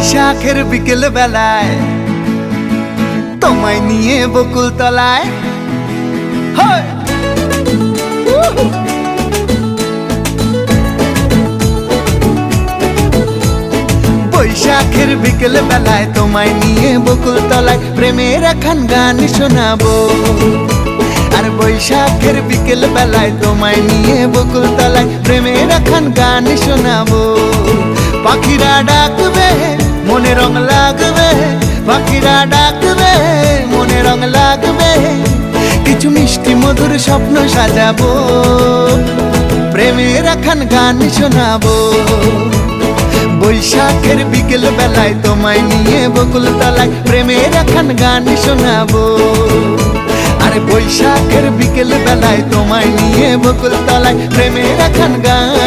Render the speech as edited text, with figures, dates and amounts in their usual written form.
বৈশাখের বিকেল বেলায় তোমায় নিয়ে বকুল তলায় বৈশাখের বিকেল বেলায় তোমায় নিয়ে বকুল তলায় প্রেমের একখান গান শোনাবো। আর বৈশাখের বিকেল বেলায় তোমায় নিয়ে বকুল তলায় প্রেমের একখান গান শোনাবো। পাখিরা ডাকবে মনে রং লাগবে, পাখিরা ডাকবে মনে রং লাগবে, কিছু মিষ্টি মধুর স্বপ্ন সাজাবো, প্রেমের একখান গান শোনাবো। বৈশাখের বিকেল বেলায় তোমায় নিয়ে বকুল তলায় প্রেমের একখান গান শোনাবো। আর বৈশাখের বিকেল বেলায় তোমায় নিয়ে বকুল তলায় প্রেমের একখান গান